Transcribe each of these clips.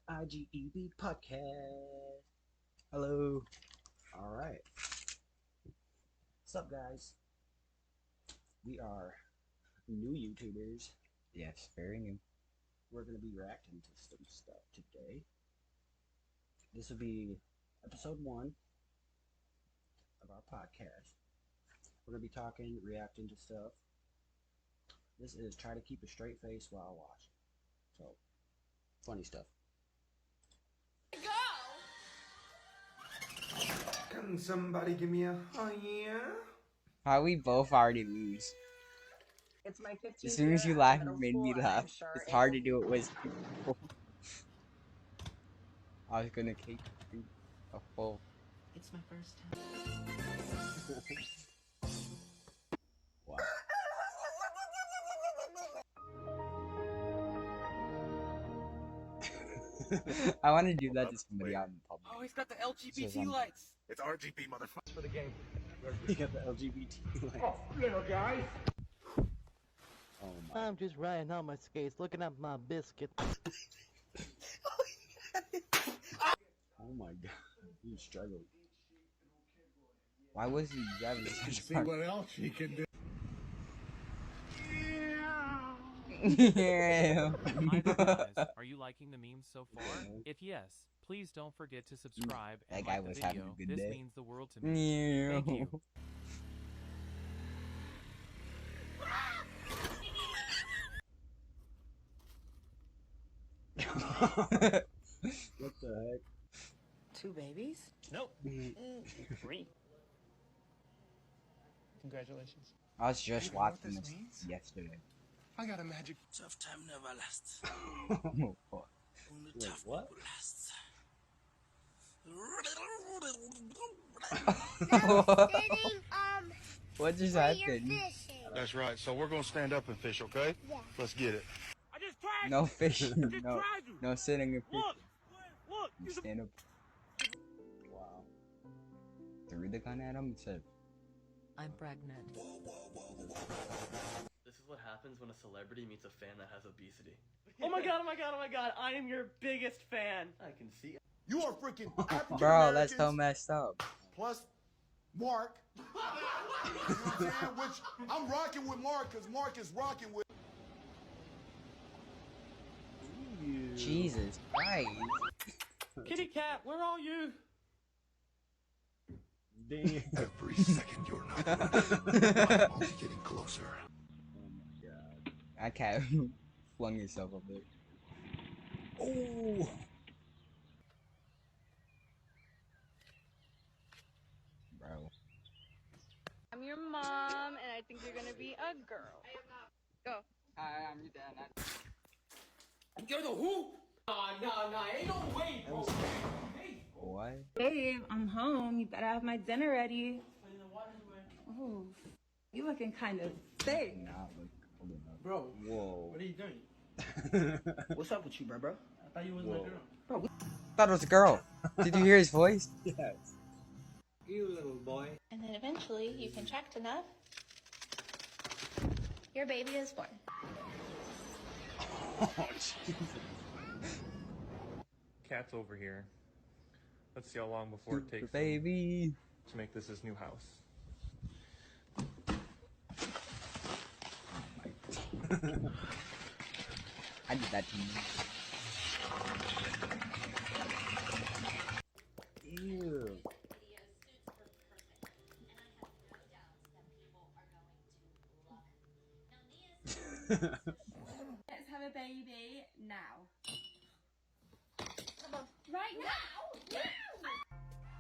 I.G.E.B podcast. Hello. All right. What's up, guys? We are new YouTubers. Yes, very new. We're going to be reacting to some stuff today. This will be episode 1 of our podcast. We're going to be talking, reacting to stuff. This is try to keep a straight face while watching. So, funny stuff. Can somebody give me a oh yeah? How we both already lose. It's my 15th As soon as you year laugh, at you middle made me school, and laugh. I'm sure It's it hard will to do it with people. I was gonna take a full. It's my first time. Wow. I want to do that to somebody out in public. Oh, he's got the LGBT So, lights. It's RGB motherfucker for the game. You got the LGBT lights. Oh, little guys. Oh my. I'm just riding on my skates, looking at my biscuit. Oh my god. You struggled. Why was he driving such See what else he can do. Yeah. Hi there, guys. Are you liking the memes so far? If yes, please don't forget to subscribe That and guy like the was video. having a good This day. means the world to me. Thank you. What the heck? 2 babies? Nope. 3. Congratulations. I was just You know what watching this this means? yesterday. I got a magic. Tough time never lasts. Oh, fuck. Only Wait, tough what? people lasts. What just happened? That's right. So we're gonna stand up and fish, okay? Yeah. Let's get it. I just tried. No fishing. I just No, tried you. no sitting and fishing. Look. You stand up. Wow. Threw the gun at him and said, I'm pregnant. This is what happens when a celebrity meets a fan that has obesity. Oh my god! I am your biggest fan. I can see. You are freaking African bro, that's so messed up. plus Mark. You know what I'm saying? Which I'm rocking with Mark because Mark is rocking with. Jesus Christ. Kitty cat, where are you? Damn. Every second you're not. I'm only getting closer. Oh my god. That cat flung himself up there. Oh. Bro. I'm your mom, and I think you're gonna be a girl. Go. Hi, I'm your dad. You're the who? Nah, ain't no way, bro. Hey. What? Babe, I'm home. You better have my dinner ready. Oh, you looking kind of thick. Not look. Hold on. Bro, Whoa. what are you doing? What's up with you, bro? I thought you was my girl. Bro, Thought it was a girl. Did you hear his voice? Yes. you little boy. And then eventually you contract enough, your baby is born. Oh, Jesus. Cat's over here. Let's see how long before it takes him Baby. to make this his new house. I did that to you. Ew. Let's have a baby now. Right now?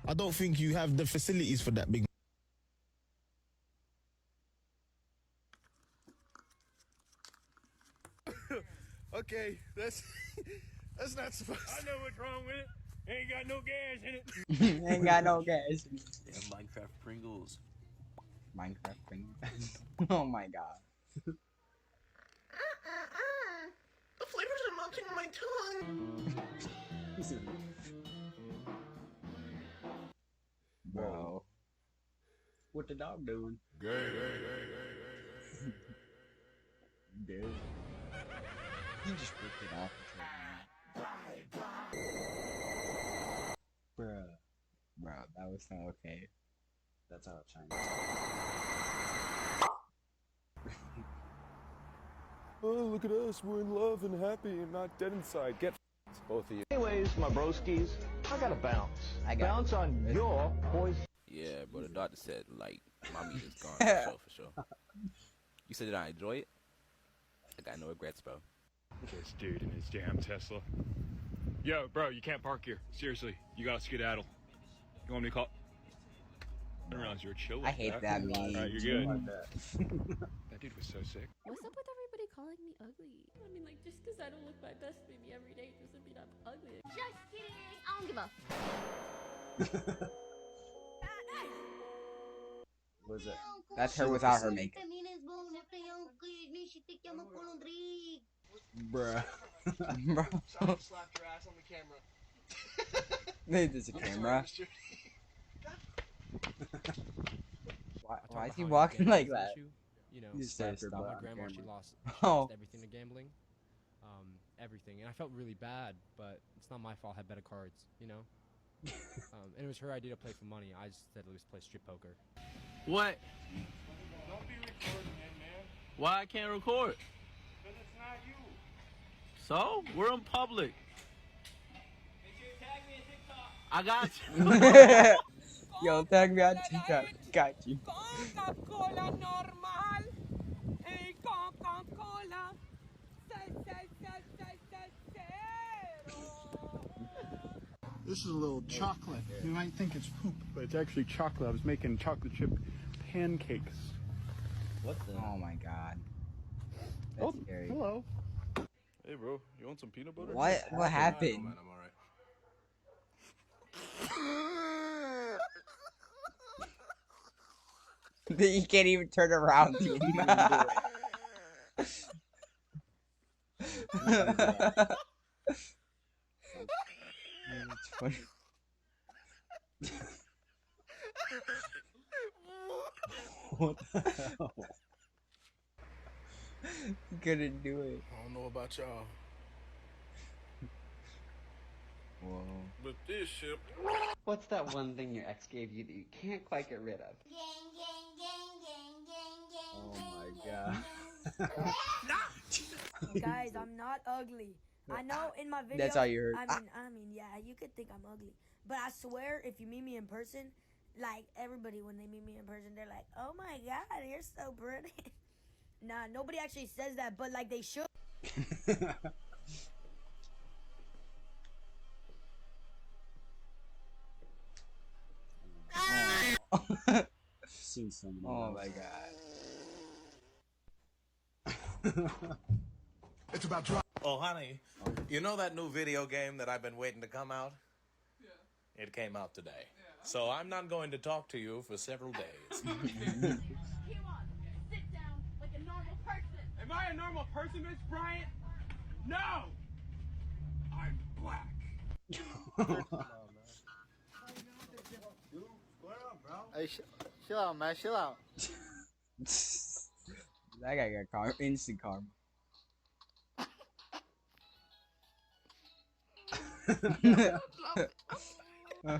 I don't think you have the facilities for that big. Okay, that's not supposed. I know what's wrong with it. Ain't got no gas in it. Ain't got no gas. Yeah, Minecraft Pringles. Minecraft thing. Oh my god. The flavors are melting on my tongue. Bro. What the dog doing? Gay. Dude. He just ripped it off. Bruh. Bro, that was not okay. That's how it shines. Oh, look at us. We're in love and happy and not dead inside. Get both of you. Anyways, my broskies, I gotta bounce. I got bounce on your poison. Yeah, but the doctor said, like, my meat is gone for sure. You said, did I enjoy it? I got no regrets, bro. This dude in his damn Tesla. Yo, bro, you can't park here. Seriously, you gotta skedaddle. You want me to call? I didn't realize you were chill. I hate that meme. Alright, you're good. That dude was so sick. What's up with everybody calling me ugly? I mean, like, just because I don't look my best maybe every day doesn't mean I'm ugly. Just kidding. I don't give a What was it? That's her without her makeup. Bruh. Bro. Slapped your ass on the camera. There's a camera. Why is he walking like that? You know, He's my so grandma, she lost everything to gambling. Everything. And I felt really bad, but it's not my fault I had better cards, you know? And it was her idea to play for money. I just said let's play strip poker. What? Don't be recording it, man. Why I can't record? Because it's not you. So? We're in public. Make sure you tag me in TikTok. I got you. Yo, tag me on TikTok. Got you. Coca-Cola normal. Hey, Coca-Cola. This is a little chocolate. You might think it's poop, But it's actually chocolate. I was making chocolate chip pancakes. What the? Oh my god. That's scary. Hello. Hey, bro. You want some peanut butter? What happened? No, man, I'm alright. You can't even turn around. It's funny. What the hell? You couldn't do it. I don't know about y'all. Whoa. But this shit. What's that one thing your ex gave you that you can't quite get rid of? Oh my god. Guys, I'm not ugly. I know in my video. That's all you heard. I mean, yeah, you could think I'm ugly, but I swear, if you meet me in person, like everybody when they meet me in person, they're like, "Oh my god, you're so pretty." Nah, nobody actually says that, but like they should. Seen so many. Oh my god. It's about drop. Oh, honey, you know that new video game that I've been waiting to come out? Yeah. It came out today. Yeah. So I'm not going to talk to you for several days. Come on, sit down like a normal person. Am I a normal person, Miss Bryant? No! I'm black. Hey, chill out, man. Chill out. That guy got karma. Instant karma.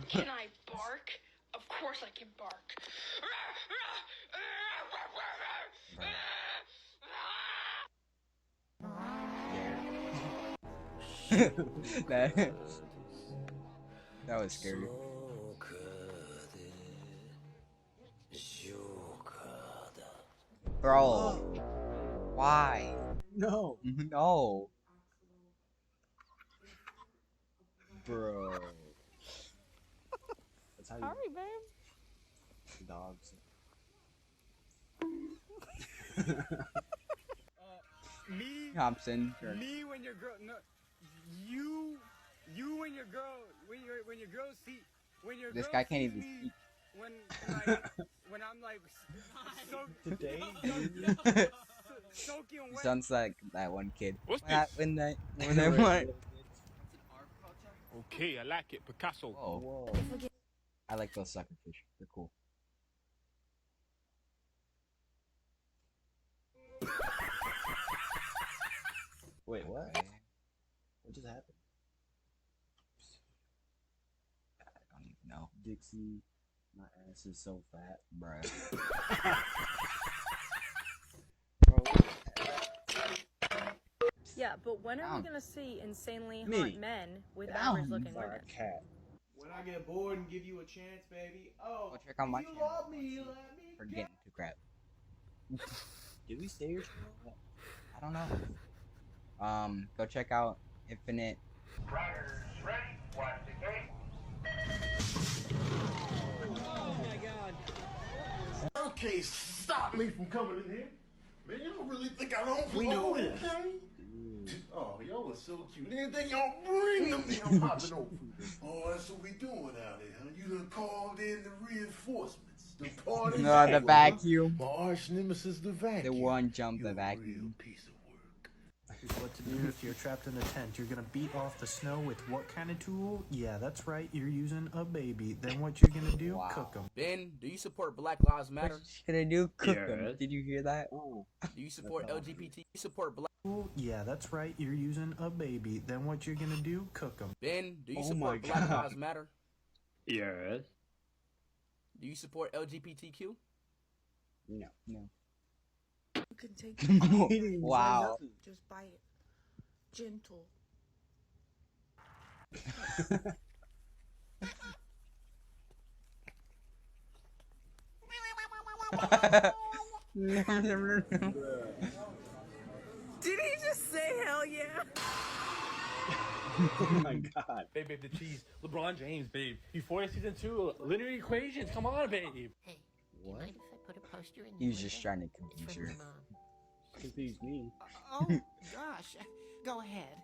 Can I bark? Of course I can bark. That was scary. Bro, why? No. No. Bro. That's how you. Sorry, babe. Dogs. Me. Thompson. Sure. Me when your girl. No. You when your girl. When your girl see. When your This girl guy can't sees even me, speak. When I'm like Today. soaking wet. Sounds like that one kid. What's When I want. Okay, I like it, Picasso. Whoa. I like those suckerfish. They're cool. Wait, what? Okay. What just happened? I don't even know. Dixie, my ass is so fat. Bruh. Yeah, but when are we Down. gonna see insanely Me. hot men with Down. average-looking Sorry, women? cat. When I get bored and give you a chance, baby. Oh, Go check out my if you channel. love me, let me For getting too crap. Did we say your channel? I don't know. Go check out Infinite. Riders ready, watch the gate. Oh my god. Okay, stop me from coming in here. Man, you don't really think I don't We know belong, it. okay? Oh, y'all are so cute. Anything y'all bring them, I'm popping over. Oh, that's what we doing out here, huh? You done called in the reinforcements. The party. No, the vacuum. My arch nemesis, the vacuum. The one jump, the You're a vacuum. real piece of work. Here's what to do if you're trapped in a tent. You're gonna beat off the snow with what kind of tool? Yeah, that's right. You're using a baby. Then what you're gonna do? Wow. Cook them. Ben, do you support Black Lives Matter? What's she gonna do? Cook Yeah. them. Did you hear that? Oh. Do you support LGBT? You support Black? Yeah, that's right. You're using a baby. Then what you're gonna do? Cook them. Ben, do you Oh support my Black God. Lives Matter? Yes. Do you support LGBTQ? No. No. You can take Wow. just buy it. Gentle. Did he just say hell yeah? Oh my god. Babe, the cheese. LeBron James, babe. Before season 2, linear equations. Come on, babe. Hey, What? mind if I put a poster in He was the just window? trying to It's confuse from her. my mom. Confused me. Oh gosh. Go ahead.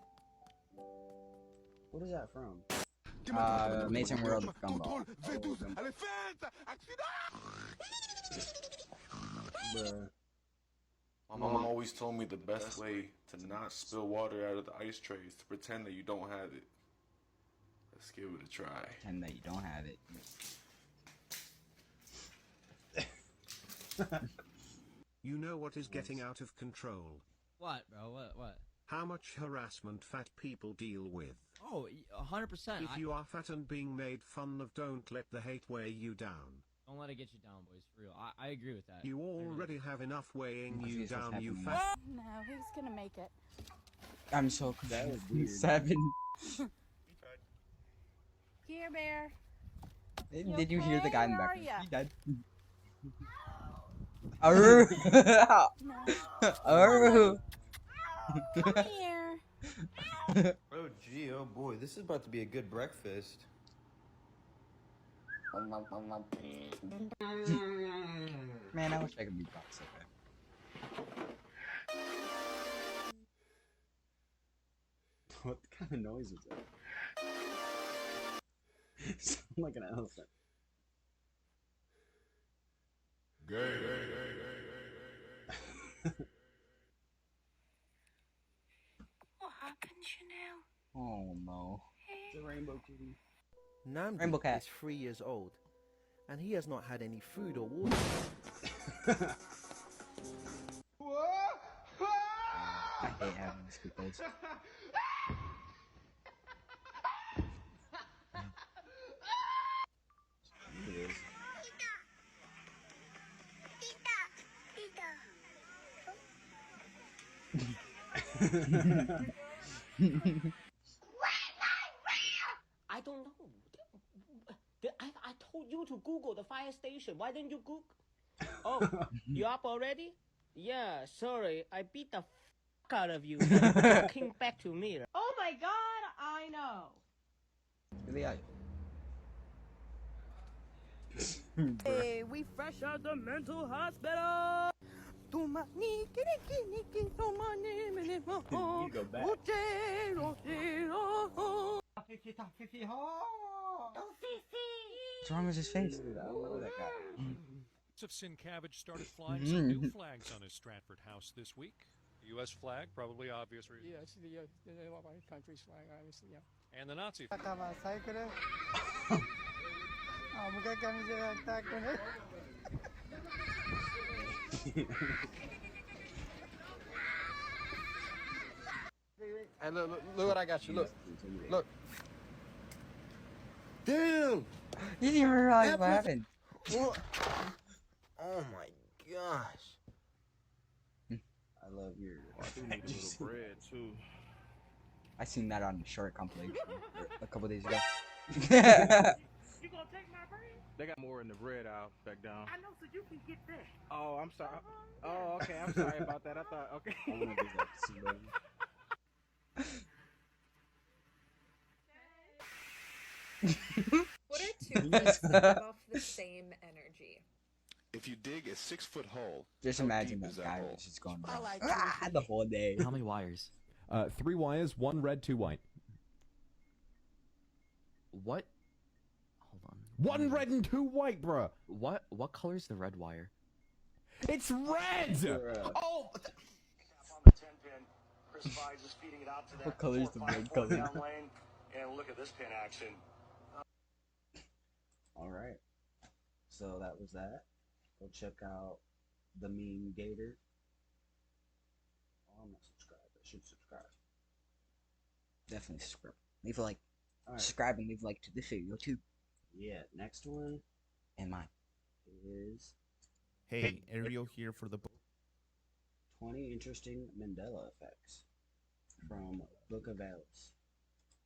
What is that from? Amazing World of Gumball. Bruh. My mom always told me the best way to not spill water out of the ice tray is to pretend that you don't have it. Let's give it a try. Pretend that you don't have it. You know what is getting out of control? What, bro? What? How much harassment fat people deal with. Oh, 100%. If you are fat and being made fun of, don't let the hate weigh you down. Don't let it get you down, boys. For real. I agree with that. You already have enough weighing you That's what's down, you happening. fat. No, he's gonna make it. I'm so That was confused. weird. 7. Here, Bear. Did you hear the guy in the Where background? are ya? He died. Arr! Arr! Come here. Oh, gee, oh boy, this is about to be a good breakfast. Man, I wish I could beatbox like that. What kind of noise was that? Sound like an elephant. What happened, Chanel? Oh no. It's a rainbow kitty. Namdi Rainbow cat. is 3 years old, and he has not had any food or water. I hate having this because It is. I don't know. I told you to Google the fire station. Why didn't you Google? Oh, you up already? Yeah, sorry. I beat the fuck out of you. Talking back to me. Oh my god, I know. really I Hey, we fresh out the mental hospital. You go back. What's wrong with his face? Dude, I don't know that guy. Of Cabbage started flying some new flags on his Stratford house this week. The U.S. flag, probably obvious reason. Yes, the country's flag, obviously, yeah. And the Nazi flag. Hey, look what I got you. Look. Damn! You didn't even realize what happened. What? Oh my gosh. I love your. I do need a little bread too. I seen that on the short compilation a couple days ago. You gonna take my bread? They got more in the bread aisle back down. I know, so you can get that. Oh, I'm sorry. Oh, okay. I'm sorry about that. I thought, okay. I want to do that. Somebody. What are two things that give off the same energy? If you dig a 6-foot hole, Just how imagine deep that is that guy hole? was just going the whole day. How many wires? 3 wires, 1 red, 2 white. What? Hold on. 1 red and 2 white, bruh. What color is the red wire? It's red! Oh! What color is the red color? And look at this pin action. All right. So that was that. Go check out the meme Gator. Oh, I'm not subscribed. I should subscribe. Definitely subscribe. Leave a like. All right. Subscribe and leave a like to this video too. Yeah. Next one. And mine. Is. Hey, Ariel here for the 20 interesting Mandela effects from Book of Valis.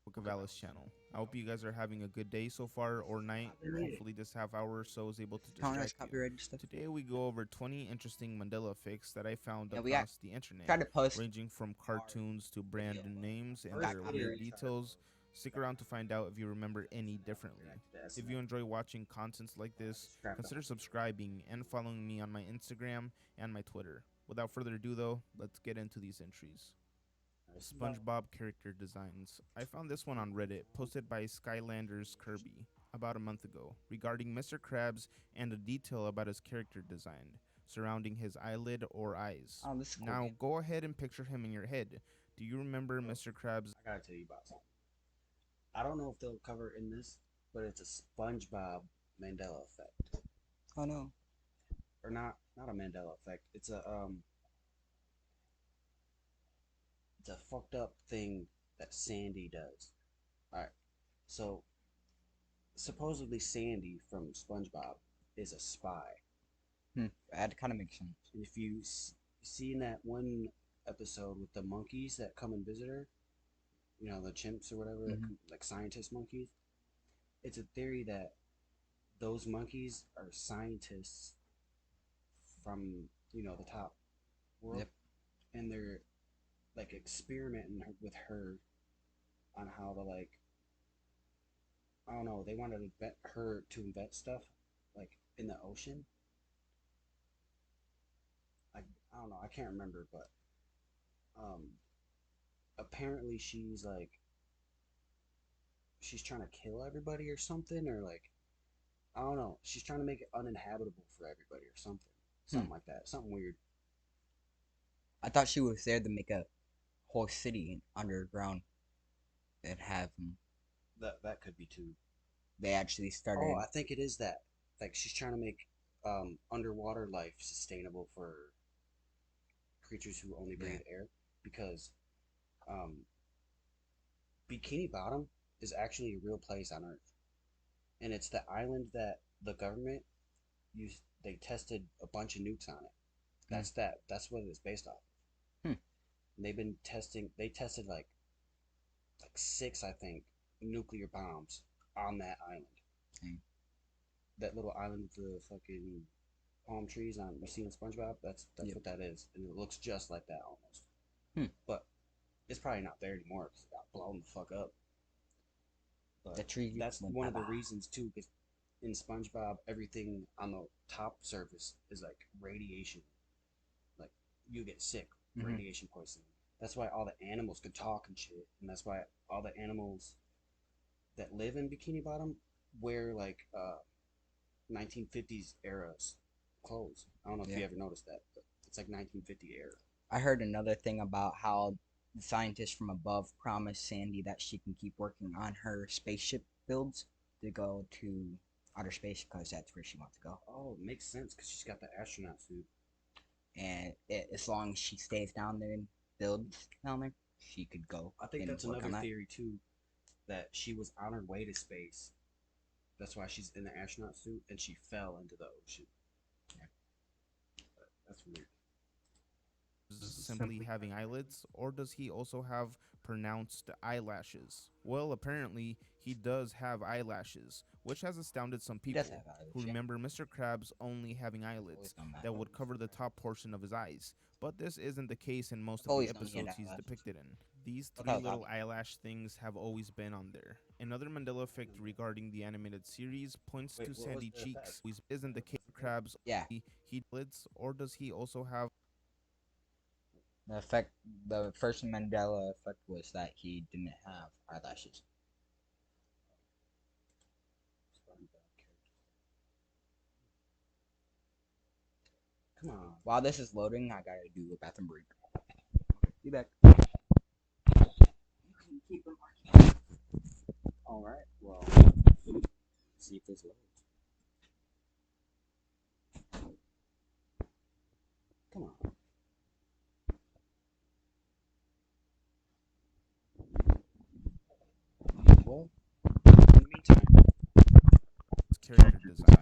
Book of Valis channel. I hope you guys are having a good day so far or night. Hopefully this half hour or so is able to distract you. Today we go over 20 interesting Mandela effects that I found across the internet, ranging from cartoons to brand names and their weird details. Stick around to find out if you remember any differently. If you enjoy watching contents like this, consider subscribing and following me on my Instagram and my Twitter. Without further ado though, let's get into these entries. SpongeBob character designs. I found this one on Reddit, posted by Skylanders Kirby about a month ago, regarding Mr. Krabs and a detail about his character design, surrounding his eyelid or eyes. Oh, this is cool, now, man. go ahead and picture him in your head. Do you remember Mr. Krabs? I gotta tell you about something. I don't know if they'll cover it in this, but it's a SpongeBob Mandela effect. Oh no. Or not a Mandela effect. It's a fucked up thing that Sandy does. Alright, so supposedly Sandy from SpongeBob is a spy. That kind of makes sense. And if you see in that one episode with the monkeys that come and visit her, you know, the chimps or whatever, like scientist monkeys, it's a theory that those monkeys are scientists from, you know, the top world. Yep. And they're like experimenting with her on how to, like, I don't know, they wanted to invent her to invent stuff like in the ocean. I don't know, I can't remember, but apparently she's trying to kill everybody or something, or like, I don't know, she's trying to make it uninhabitable for everybody or something like that, something weird. I thought she was there to make a whole city underground and have that could be too. They actually started. Oh, I think it is that. Like, she's trying to make underwater life sustainable for creatures who only breathe air, because Bikini Bottom is actually a real place on Earth, and it's the island that the government used. They tested a bunch of nukes on it. That's what it is based off. And they've been testing. They tested like 6, I think, nuclear bombs on that island. That little island with the fucking palm trees on, you see in SpongeBob? That's what that is, and it looks just like that almost. But it's probably not there anymore because it got blown the fuck up. But the tree. That's one of the reasons too, because in SpongeBob, everything on the top surface is like radiation. Like, you get sick, radiation poisoning. That's why all the animals could talk and shit, and that's why all the animals that live in Bikini Bottom wear like 1950s era's clothes. I don't know if you ever noticed that, but it's like 1950 era. I heard another thing about how the scientists from above promised Sandy that she can keep working on her spaceship builds to go to outer space because that's where she wants to go. Oh, it makes sense because she's got the astronaut suit. And as long as she stays down there and builds down there, she could go. I think and that's work on another that. theory too, that she was on her way to space. That's why she's in the astronaut suit, and she fell into the ocean. Yeah. That's weird. Simply having eyelids, or does he also have pronounced eyelashes? Well, apparently he does have eyelashes, which has astounded some He people does have eyelids, who yeah. remember Mr. Krabs only having eyelids that would cover the top portion of his eyes. But this isn't the case in most of the always known he had episodes he's eyelashes. depicted in. These Thought three that was little obvious. eyelash things have always been on there. Another Mandela effect regarding the animated series points Wait, to what was sandy the cheeks. effect? Isn't the case for Krabs Yeah. he lids, or does he also have The first Mandela effect was that he didn't have eyelashes. Come on. While this is loading, I gotta do a bathroom break. Be back. Alright, well, see if this loads. Come on. Well, in the meantime, character design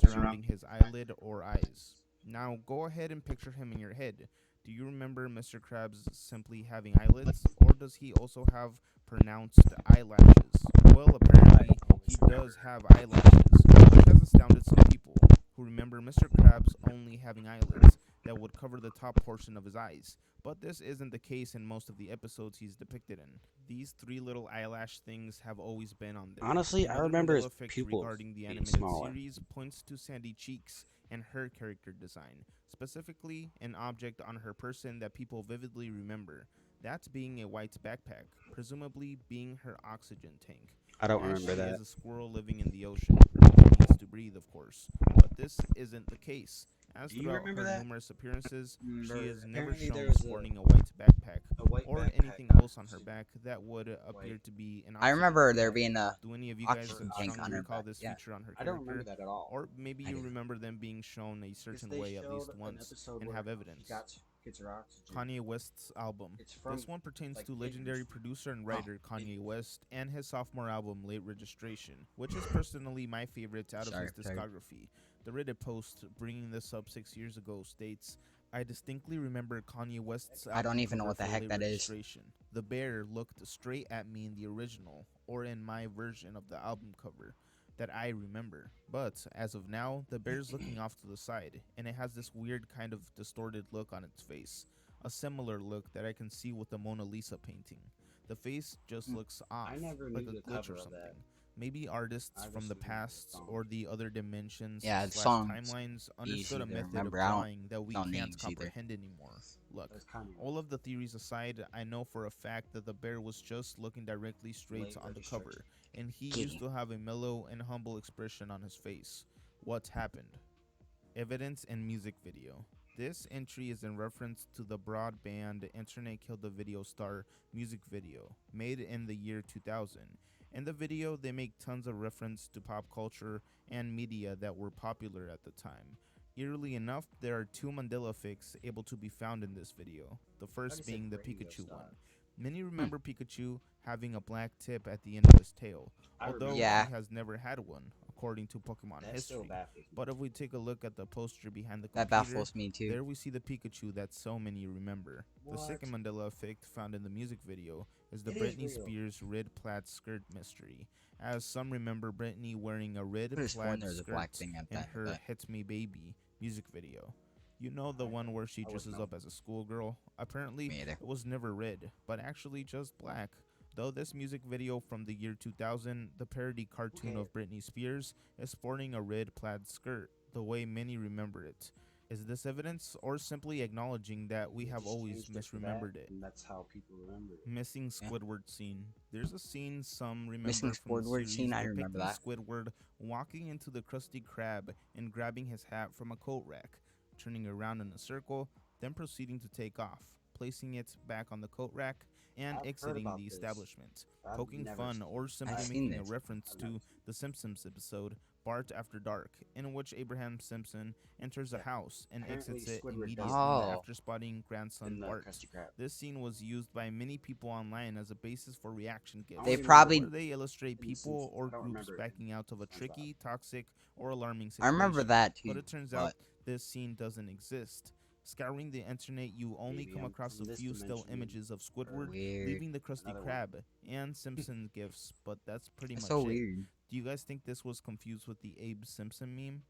surrounding his eyelid or eyes. Now go ahead and picture him in your head. Do you remember Mr. Krabs simply having eyelids, or does he also have pronounced eyelashes? Well, apparently he does have eyelashes, which has astounded some people who remember Mr. Krabs only having eyelids that would cover the top portion of his eyes. But this isn't the case in most of the episodes he's depicted in. These three little eyelash things have always been on there. honestly, I Another remember Mandela his effect pupils regarding the being animated smaller. series points to Sandy Cheeks and her character design, specifically an object on her person that people vividly remember. That's being a white backpack, presumably being her oxygen tank. I don't As remember she that. is a squirrel living in the ocean. She needs to breathe, of course. But this isn't the case, as Do you throughout remember her that? numerous appearances, she is never Apparently there shown was sporting a white backpack a white or backpack anything on else on her back that would appear White. to be an I oxygen remember tank. there being a Do any of you guys oxygen tank on strongly her recall back. this Yeah. feature on her I character? don't remember that at all. Or maybe I you do. remember them being shown a Because certain they way at showed least an once episode and where have he evidence. gets her oxygen. Kanye West's album. It's from, This one pertains like, to Kid legendary Music. producer and writer Kanye West and his sophomore album Late Registration, which is personally my favorite out of his discography. The Reddit post bringing this up 6 years ago states, I distinctly remember Kanye West's album I don't even know cover what the for heck Late that is. Registration. The bear looked straight at me in the original, or in my version of the album cover that I remember. But as of now, the bear's looking off to the side, and it has this weird kind of distorted look on its face. A similar look that I can see with the Mona Lisa painting. The face just looks off, I never like knew a the glitch cover or of something. that. Maybe artists I from just the remember the past song. or the other dimensions Yeah, the slash song's timelines easy understood a to method remember. of I don't drawing that we know can't names either. comprehend anymore. Look, That's Kanye all of the theories aside, I know for a fact that the bear was just looking directly straight Late on the Registration. cover, and he Giddy. used to have a mellow and humble expression on his face. What's happened? Evidence and music video. This entry is in reference to the broadband Internet Killed the Video Star music video, made in the year 2000. In the video, they make tons of reference to pop culture and media that were popular at the time. Eerily enough, there are two Mandela effects able to be found in this video, the first said being the radio Pikachu star. one. Many remember Pikachu having a black tip at the end of his tail, I although remember. Yeah. he has never had one, according to Pokemon That still history. baffles me. But if we take a look at the poster behind the That computer, baffles me too. there we see the Pikachu that so many remember. The What? second Mandela effect found in the music video is the It is Britney real. Spears red plaid skirt mystery, as some remember Britney wearing a red Could have sworn plaid there was a skirt black thing at in that. her but Hits Me Baby music video. You know, the one where she I dresses wouldn't up as a schoolgirl? Apparently, Me either. it was never red, but actually just black. Though this music video from the year 2000, the parody cartoon of Britney Spears, is sporting a red plaid skirt, the way many remember it. Is this evidence, or simply acknowledging that we They have just always changed it for that, misremembered it? and that's how people remember it. Missing Squidward scene. There's a scene some remember Missing from the Squidward series scene, I remember depicting that. Squidward walking into the Krusty Krab and grabbing his hat from a coat rack, turning around in a circle, then proceeding to take off, placing it back on the coat rack, and I've heard exiting about the this. establishment, I've poking never fun seen or it. simply I've seen making a this. reference I've to never the Simpsons episode Bart After Dark, in which Abraham Simpson enters a house and Apparently exits it Squidward immediately does that after spotting grandson in the Bart. Krusty Krab. This scene was used by many people online as a basis for reaction gifs. They probably where they illustrate in people Simpsons. or I don't groups remember it backing out of a tricky, toxic, or alarming I situation. remember that too, But it turns but out this scene doesn't exist. Scouring the internet, you only Maybe come I'm across from a this few still dimension, images of Squidward Weird. leaving the Krusty Another one. Krab and Simpson gifs, but that's pretty That's much so it. weird. Do you guys think this was confused with the Abe Simpson meme?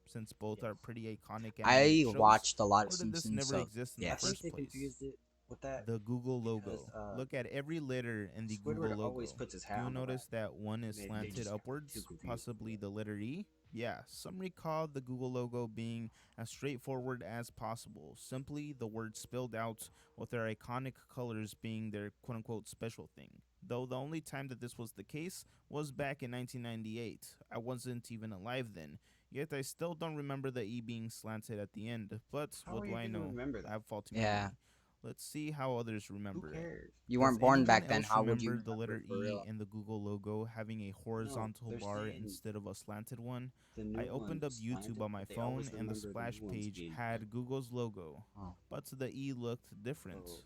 Since both are pretty iconic I animated shows, watched a lot of or did this Simpsons, never so exist in yes. the I think first they place? confused it with that. The Google because, logo. Look at every letter in the Squidward Google logo. always puts his hat Do you on the notice back. that one is They slanted just got upwards, too confused. possibly the letter E? Yeah, some recall the Google logo being as straightforward as possible, simply the words spelled out with their iconic colors being their quote-unquote special thing. Though the only time that this was the case was back in 1998. I wasn't even alive then, yet I still don't remember the E being slanted at the end, but How what are do you I gonna know? remember that? I have faulty Yeah. memory. Let's see how others remember Who it. cares? You Does weren't born anyone back then. else How would you remember the remember letter it for E real? in the Google logo having a horizontal they're bar saying instead of a slanted one? the new I opened up one's YouTube slanted, on my but they phone always and the remember the splash new ones page being had Google's logo, Oh. but the E looked different. Oh.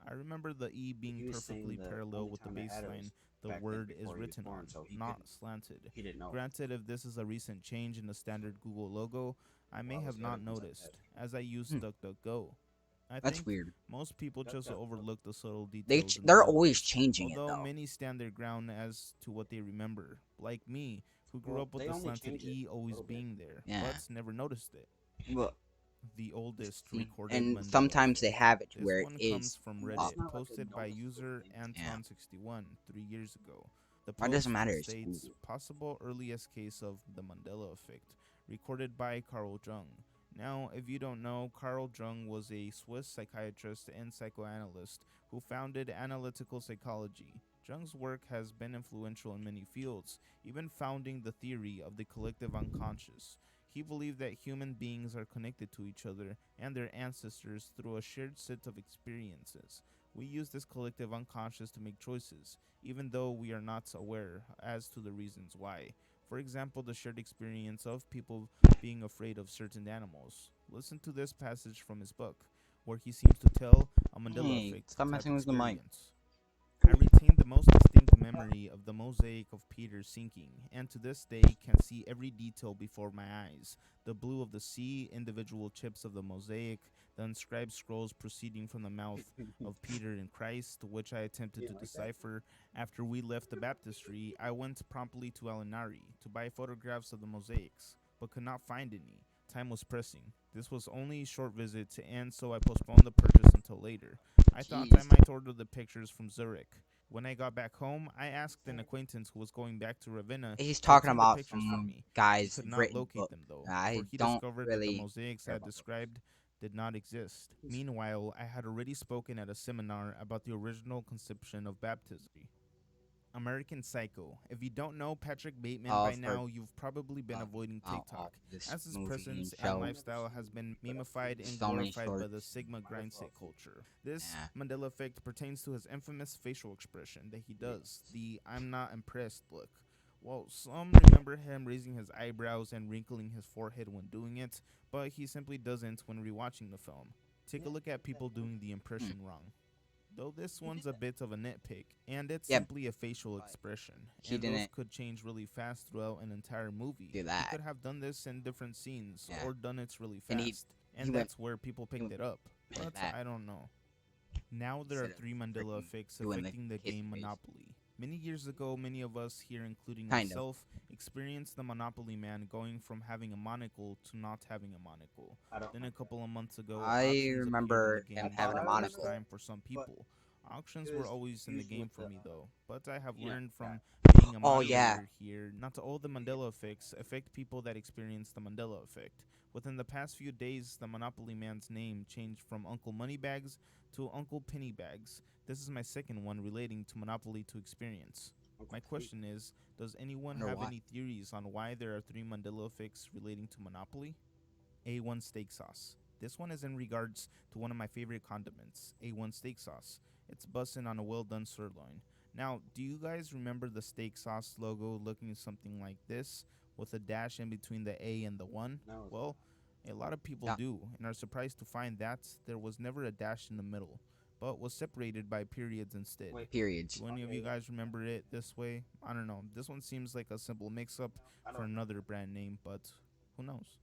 I remember the E being He was saying perfectly the parallel only with the time they had it baseline was the back then word is before he was written born, on, so he not couldn't- slanted. he didn't know. Granted, if this is a recent change in the standard Google logo, I may Well, have the other not ones I've noticed, had. as I use DuckDuckGo. I That's think weird. most people just DuckDuckGo. overlook the subtle They details. in the they're always logos, changing it although though. many stand their ground as to what they remember, like me, who grew Well, up with they the only slanted change it E a always little bit. being there, Yeah. but never noticed it. Well, The oldest see, recorded and Mandela sometimes they effect. have it to This where it one is comes from Well, Reddit, it's not like a posted by noticeable user thing. Anton61 3 years ago. The Why does it post matter? It's states cool. possible earliest case of the Mandela effect, recorded by Carl Jung. Now, if you don't know, Carl Jung was a Swiss psychiatrist and psychoanalyst who founded analytical psychology. Jung's work has been influential in many fields, even founding the theory of the collective unconscious. He believed that human beings are connected to each other and their ancestors through a shared set of experiences. We use this collective unconscious to make choices, even though we are not aware as to the reasons why. For example, the shared experience of people being afraid of certain animals. Listen to this passage from his book, where he seems to tell a Mandela Hey, effect stop type messing with the mic. experience. I retain the most distinct memory of the mosaic of Peter sinking, and to this day can see every detail before my eyes. The blue of the sea, individual chips of the mosaic, the inscribed scrolls proceeding from the mouth of Peter and Christ, which I attempted to decipher. After we left the baptistry, I went promptly to Alinari to buy photographs of the mosaics, but could not find any. Time was pressing. This was only a short visit, and so I postponed the purchase until later. I thought I might order the pictures from Zurich. When I got back home, I asked an acquaintance who was going back to Ravenna He's to talking obtain the about pictures for some me. guys He could not written locate book. them though, I for he don't discovered that the really mosaics I care had about those. described did not exist. Meanwhile, I had already spoken at a seminar about the original conception of baptism. American Psycho. If you don't know Patrick Bateman by for- now, you've probably been avoiding TikTok, this as his movie presence and and show. lifestyle has been memified and So many glorified by the shorts. Sigma grindset culture. This Mandela effect pertains to his infamous facial expression that he does, the "I'm not impressed" look. Well, some remember him raising his eyebrows and wrinkling his forehead when doing it, but he simply doesn't when rewatching the film. Take a look at people doing the impression wrong. Though this one's a bit of a nitpick, and it's Yep. simply a facial expression, He and those didn't could change really fast throughout an entire movie. do that. He could have done this in different scenes, Yeah. or done it really And fast, he and went- that's where people picked it up. But that. I don't know. Now there are Instead of 3 Mandela freaking effects doing the affecting the kiss game face. Monopoly. Many years ago, many of us here, including Kind of. myself, experienced the Monopoly man going from having a monocle to not having a monocle. Then a couple of months ago, I auctions remember appeared in the him game having a for the first monocle. time for some people. Auctions it were was always in the used game with for the, me though, but I have you know, learned from that. being a Oh, yeah. moderator here, not all the Mandela effects affect people that experience the Mandela effect. Within the past few days, the Monopoly man's name changed from Uncle Moneybags to Uncle Pennybags. This is my second one relating to Monopoly to experience. My question is, does anyone Wonder have why. any theories on why there are 3 Mandela effects relating to Monopoly? A1 steak sauce. This one is in regards to one of my favorite condiments, A1 steak sauce. It's bussin' on a well done sirloin. Now, do you guys remember the steak sauce logo looking something like this? with a dash in between the A and the 1? No. Well, a lot of people do, and are surprised to find that there was never a dash in the middle, but was separated by periods instead. Periods. Do any of you guys remember it this way? I don't know. This one seems like a simple mix-up for another brand name, but who knows?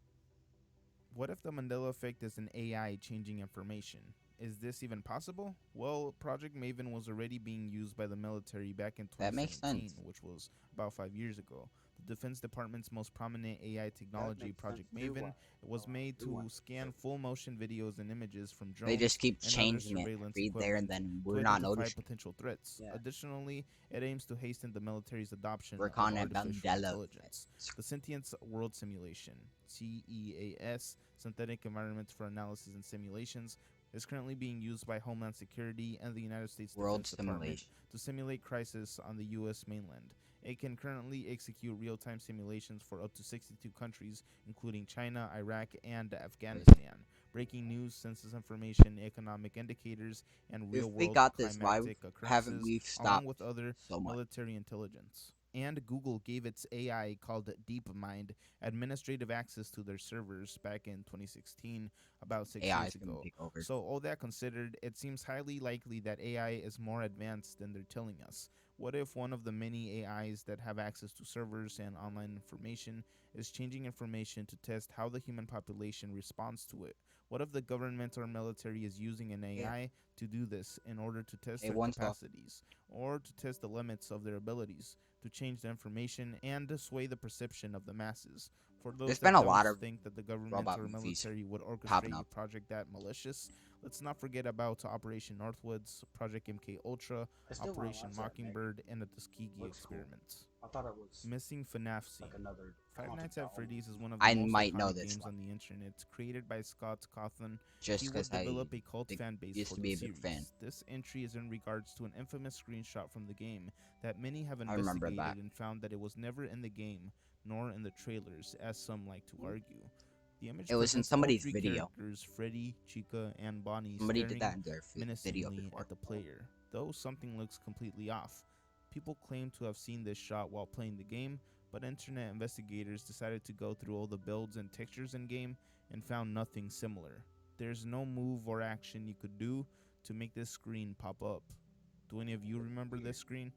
What if the Mandela effect is an AI changing information? Is this even possible? Well, Project Maven was already being used by the military back in 2017, which was about 5 years ago. The Defense Department's most prominent AI technology, Project Maven, was made to scan full motion videos and images from drones. They just keep and changing other it surveillance every there and equipment then to we're not identify noticing. potential threats. Yeah. Additionally, it aims to hasten the military's adoption We're of calling it artificial Mandela intelligence. The Sentience World Simulation, CEAS, Synthetic Environments for Analysis and Simulations, is currently being used by Homeland Security and the United States Defense Department to simulate crisis on the U.S. mainland. It can currently execute real-time simulations for up to 62 countries, including China, Iraq, and Afghanistan. Breaking news, census information, economic indicators, and real-world climatic occurrences, along with other military intelligence. And Google gave its AI called DeepMind administrative access to their servers back in 2016, about 6 years ago. So all that considered, it seems highly likely that AI is more advanced than they're telling us. What if one of the many AIs that have access to servers and online information is changing information to test how the human population responds to it? What if the government or military is using an AI to do this in order to test their capacities, or to test the limits of their abilities, to change the information and to sway the perception of the masses? For those that don't think that the government or military would orchestrate a project that malicious, let's not forget about Operation Northwoods, Project MK Ultra, Operation Mockingbird, and the Tuskegee experiments. I thought it was Missing FNAF scene. another Five Nights at Freddy's is one of the most iconic games on the internet, created by Scott Cawthon. He would develop a cult fan base for the series. This entry is in regards to an infamous screenshot from the game that many have investigated and found that it was never in the game, nor in the trailers, as some like to argue. The image was in somebody's three video. characters, Freddy, Chica, and Bonnie, Somebody staring did that in their video menacingly before. at the player, though something looks completely off. People claim to have seen this shot while playing the game, but internet investigators decided to go through all the builds and textures in game and found nothing similar. There's no move or action you could do to make this screen pop up. Do any of you remember this screen?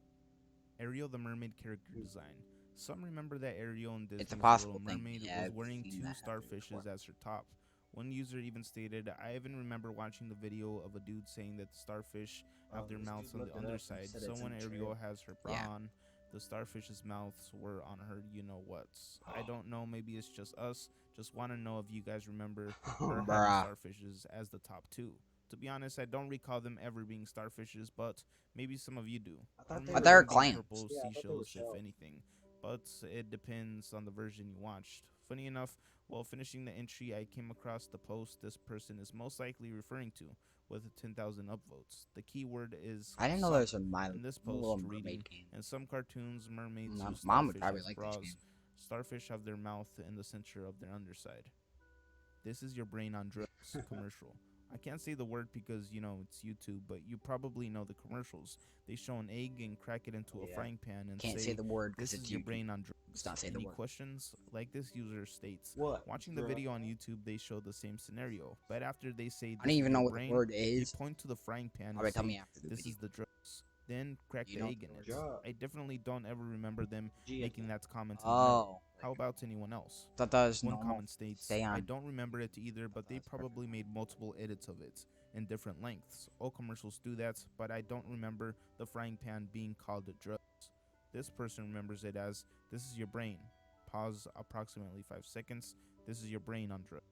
Ariel the Mermaid character design. Some remember that Ariel in Disney's Little Mermaid was wearing 2 starfishes as her top. One user even stated, I even remember watching the video of a dude saying that the starfish have their mouths on the underside, so when Ariel has her bra on, the starfish's mouths were on her you-know-whats. I don't know, maybe it's just us, just want to know if you guys remember her having starfishes as the top 2. To be honest, I don't recall them ever being starfishes, but maybe some of you do. I thought they were clams. Purple seashells, if anything, but it depends on the version you watched. Funny enough, while finishing the entry, I came across the post this person is most likely referring to, with 10,000 upvotes. The keyword is I didn't know there was a in this post reading, in some cartoons, mermaids use Mom would starfish probably as like bras. this game. Starfish have their mouth in the center of their underside. This is your brain on drugs commercial. I can't say the word because, it's YouTube, but you probably know the commercials. They show an egg and crack it into a frying pan and Can't say the word because this it's is your YouTube. brain on drugs. Let's not say the Any word. questions? Like this user states, What? watching the video on YouTube, they show the same scenario, but after they say I don't even know what the word is. they point to the frying pan Alright, and tell say, me after the this video. is the drugs. Then crack You the know egg in the it. word. I definitely don't ever remember them making that comment in the Oh. middle. How about anyone else? Thought that was One normal. comment states, Stay on. I don't remember it either, but they probably made multiple edits of it in different lengths. All commercials do that, but I don't remember the frying pan being called drugs. This person remembers it as, this is your brain. Pause approximately 5 seconds. This is your brain on drugs.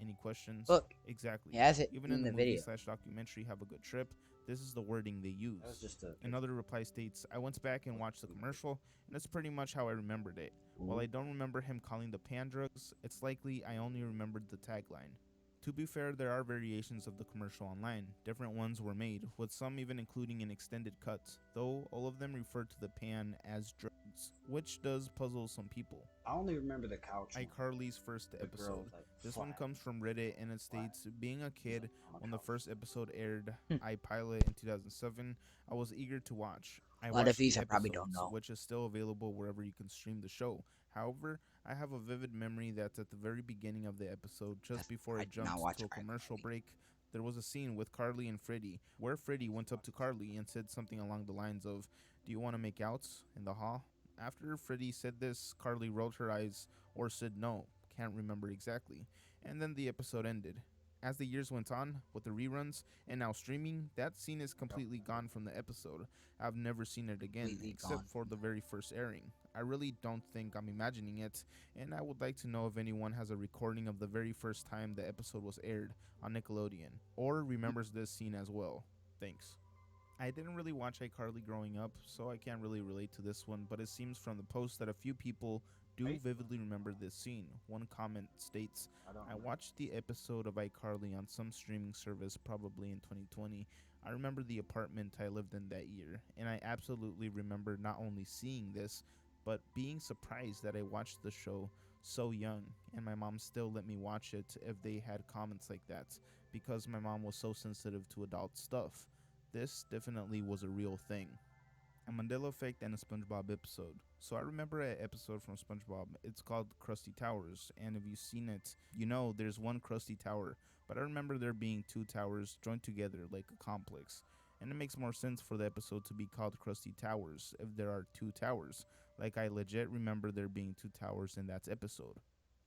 Any questions? Look, exactly. he has it Even in in the the video. movie/documentary Have a Good Trip, this is the wording they use. That was just a Another reply states, I went back and watched the commercial, and that's pretty much how I remembered it. While I don't remember him calling the pan drugs, it's likely I only remembered the tagline. To be fair, there are variations of the commercial online. Different ones were made, with some even including an extended cut, though all of them refer to the pan as drugs, which does puzzle some people. I only remember the couch. iCarly's first The girl episode. was, like, This one flat. comes from Reddit, and it states, being a kid when the first episode aired, Hmm. iPilot in 2007, I was eager to watch. I A lot of watched these the I probably don't episodes, know. which is still available wherever you can stream the show. However, I have a vivid memory that at the very beginning of the episode, just before I it did not jumped watch to a commercial break, there was a scene with Carly and Freddie, where Freddie went up to Carly and said something along the lines of, "Do you want to make outs in the hall?" After Freddie said this, Carly rolled her eyes or said no, can't remember exactly, and then the episode ended. As the years went on, with the reruns and now streaming, that scene is completely gone from the episode. I've never seen it again, Completely except gone. for the very first airing. I really don't think I'm imagining it, and I would like to know if anyone has a recording of the very first time the episode was aired on Nickelodeon, or remembers this scene as well. Thanks. I didn't really watch iCarly growing up, so I can't really relate to this one, but it seems from the post that a few people do vividly remember this scene. One comment states, I watched the episode of iCarly on some streaming service probably in 2020. I remember the apartment I lived in that year, and I absolutely remember not only seeing this, but being surprised that I watched the show so young, and my mom still let me watch it if they had comments like that, because my mom was so sensitive to adult stuff. This definitely was a real thing. A Mandela effect and a SpongeBob episode. So I remember an episode from SpongeBob. It's called Krusty Towers, and if you've seen it, you know there's one Krusty Tower, but I remember there being two towers joined together like a complex. And it makes more sense for the episode to be called Krusty Towers if there are two towers. Like I legit remember there being two towers in that episode.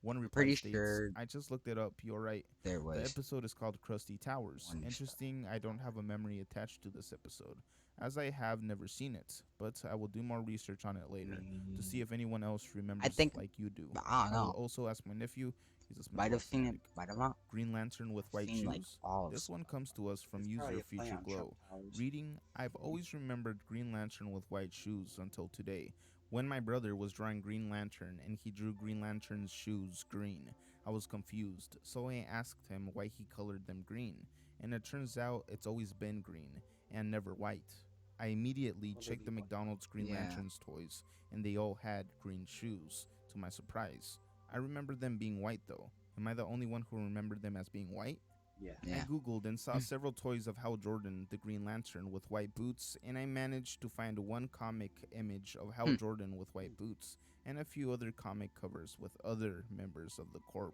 One reply Pretty states, sure I just looked it up, you're right. there was The episode is called Krusty Towers. one Interesting, I don't have a memory attached to this episode, as I have never seen it, but I will do more research on it later to see if anyone else remembers think, like you do. I don't will know. also ask my nephew, he's a Might have SpongeBob seen it, fanatic. might have not. Green Lantern with white Seen, shoes. like, all of This one comes to us from It's user probably a play Future on Glow. Trump Towers. Reading, I've always remembered Green Lantern with white shoes until today. When my brother was drawing Green Lantern and he drew Green Lantern's shoes green, I was confused, so I asked him why he colored them green, and it turns out it's always been green and never white. I immediately checked the McDonald's Green Lanterns toys, and they all had green shoes, to my surprise. I remember them being white though. Am I the only one who remembered them as being white? Yeah. I googled and saw several toys of Hal Jordan, the Green Lantern, with white boots, and I managed to find one comic image of Hal Jordan with white boots, and a few other comic covers with other members of the Corps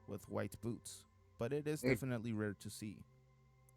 with white boots. But it is definitely rare to see.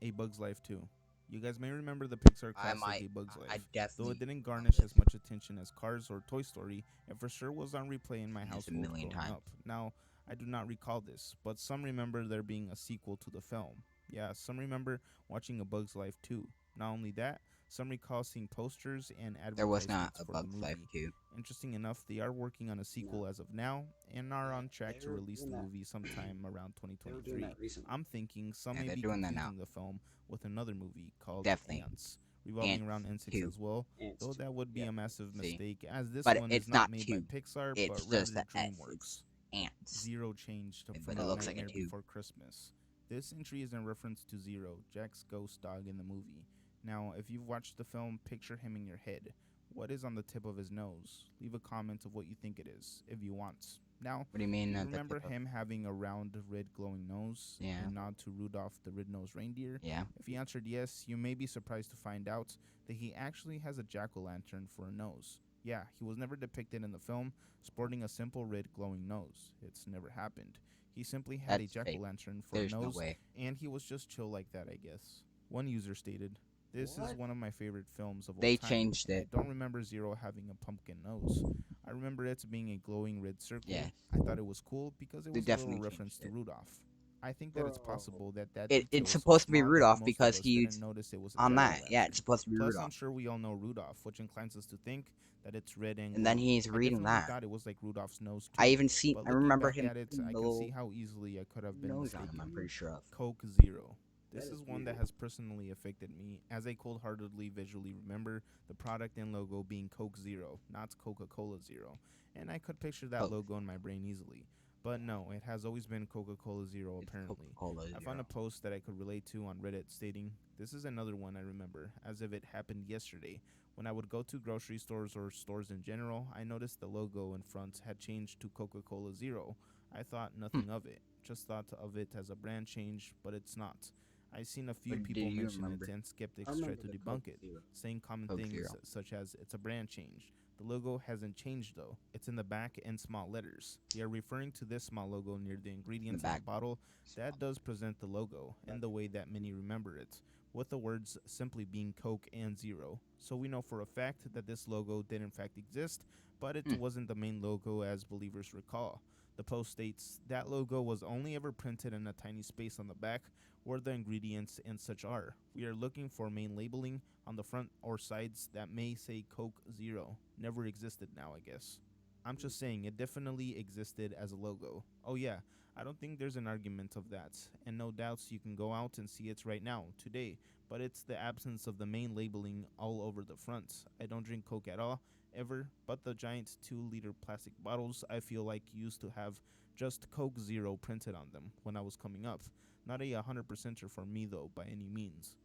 A Bug's Life 2. You guys may remember the Pixar classic A Bug's Life, though it didn't garnish as much attention as Cars or Toy Story, it for sure was on replay in my household growing up. Now, I do not recall this, but some remember there being a sequel to the film. Yeah, some remember watching A Bug's Life 2. Not only that, some recall seeing posters and advertisements There was not a for Bug's the Life movie. 2. Interesting enough, they are working on a sequel as of now and are on track to release the movie sometime around 2023. I'm thinking some may be confusing the film with another movie called Ants, revolving around insects as well, though that would be a massive mistake, as this one is not made by Pixar, but rather DreamWorks. Zero changed from it looks like a Nightmare tube. Before Christmas. This entry is in reference to Zero, Jack's ghost dog in the movie. Now, if you've watched the film, picture him in your head. What is on the tip of his nose? Leave a comment of what you think it is, if you want. Now, What do you mean? remember him having a round, red, glowing nose? Yeah. A nod to Rudolph the Red-Nosed Reindeer? Yeah. If you answered yes, you may be surprised to find out that he actually has a jack-o'-lantern for a nose. Yeah, he was never depicted in the film sporting a simple red glowing nose. It's never happened. He simply had That's a jack-o'-lantern for There's a no nose, way. and he was just chill like that, I guess. One user stated, "This is one of my favorite films of all They time. changed it. I don't remember Zero having a pumpkin nose. I remember it being a glowing red circle. Yeah. I thought it was cool because it They was a definitely little reference to changed it. Rudolph. I think that it's possible that It's detail is so supposed to be small that Rudolph most because of us he's didn't notice it was a on that. jack-o'-lantern. Yeah, it's supposed to be Plus, I'm Rudolph. sure we all know Rudolph, which inclines us to think that it's red and And then glowing. he's I reading definitely that. thought it was like Rudolph's nose too. I even see. But I looking remember back him. at it, putting I the can little see how easily I could have been nose on mistaken. him. I'm pretty sure of. Coke Zero. This is one that has personally affected me, as I cold-heartedly visually remember the product and logo being Coke Zero, not Coca-Cola Zero, and I could picture that logo in my brain easily. But no, it has always been Coca-Cola Zero, apparently. I found a post that I could relate to on Reddit stating, "This is another one I remember, as if it happened yesterday. When I would go to grocery stores or stores in general, I noticed the logo in front had changed to Coca-Cola Zero. I thought nothing of it, just thought of it as a brand change, but it's not. I've seen a few But people do you mention remember? it, and skeptics I try remember to the debunk Coke it, Zero. saying common Coke things Zero. such as it's a brand change. The logo hasn't changed though. It's in the back in small letters. They are referring to this small logo near the ingredients in the back. bottle that does present the logo in the way that many remember it, with the words simply being Coke and Zero. So we know for a fact that this logo did in fact exist, but it wasn't the main logo as believers recall. The post states that logo was only ever printed in a tiny space on the back where the ingredients and such are. We are looking for main labeling on the front or sides that may say Coke Zero. Never existed now, I guess. I'm just saying it definitely existed as a logo. Oh yeah, I don't think there's an argument of that, and no doubts you can go out and see it right now, today, but it's the absence of the main labeling all over the front. I don't drink Coke at all, ever, but the giant 2-liter plastic bottles I feel like used to have just Coke Zero printed on them when I was coming up. Not a 100%er for me though, by any means.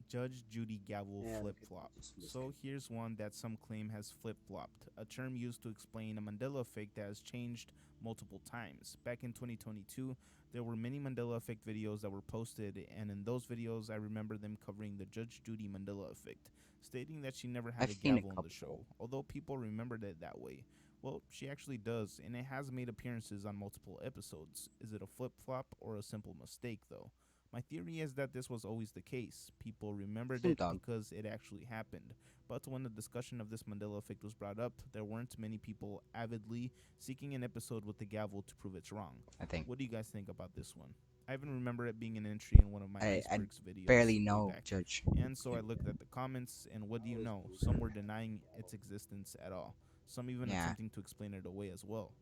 Judge Judy Gavel Yeah, flip-flop. So here's one that some claim has flip-flopped, a term used to explain a Mandela effect that has changed multiple times. Back in 2022, there were many Mandela effect videos that were posted, and in those videos I remember them covering the Judge Judy Mandela effect, stating that she never had I've a seen a gavel in the show, although people remembered it that way. Well, she actually does, and it has made appearances on multiple episodes. Is it a flip-flop or a simple mistake though? My theory is that this was always the case. People remembered it because it actually happened. But when the discussion of this Mandela effect was brought up, there weren't many people avidly seeking an episode with the gavel to prove it's wrong. I think. What do you guys think about this one? I even remember it being an entry in one of my Icebergs videos. barely way know, back. Judge. And so I looked at the comments, and what do you know? Some were denying its existence at all. Some even attempting to explain it away as well.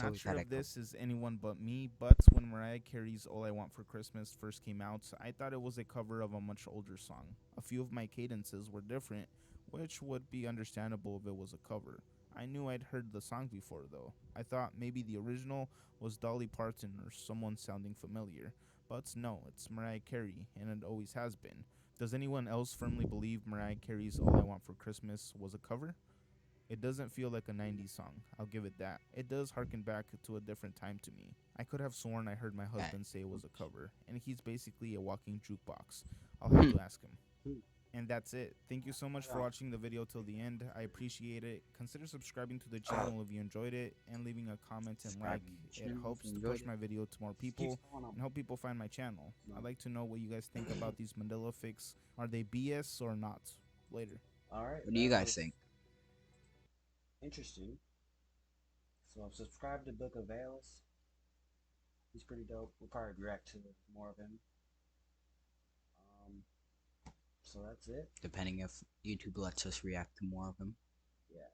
Not sure if this is anyone but me, but when Mariah Carey's All I Want for Christmas first came out, I thought it was a cover of a much older song. A few of my cadences were different, which would be understandable if it was a cover. I knew I'd heard the song before though. I thought maybe the original was Dolly Parton or someone sounding familiar. But no, it's Mariah Carey, and it always has been. Does anyone else firmly believe Mariah Carey's All I Want for Christmas was a cover? It doesn't feel like a 90s song, I'll give it that. It does harken back to a different time to me. I could have sworn I heard my husband say it was a cover, and he's basically a walking jukebox. I'll have to ask him. And that's it. Thank you so much for watching the video till the end. I appreciate it. Consider subscribing to the channel if you enjoyed it, and leaving a comment and like. It helps to push my video to more people and help people find my channel. I'd like to know what you guys think about these Mandela effects. Are they BS or not? Later. Alright. What do you guys think? Interesting. So subscribe to Book of Valis. He's pretty dope. We'll probably react to more of him. So that's it. Depending if YouTube lets us react to more of them. Yeah.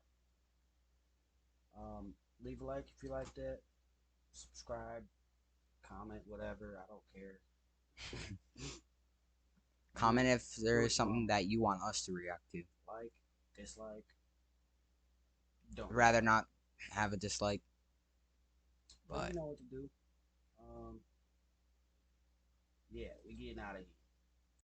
Leave a like if you liked it. Subscribe, comment, whatever. I don't care. Comment if there is something that you want us to react to. Like, dislike. Don't. Rather not have a dislike. But But you know what to do. Yeah, we getting out of here.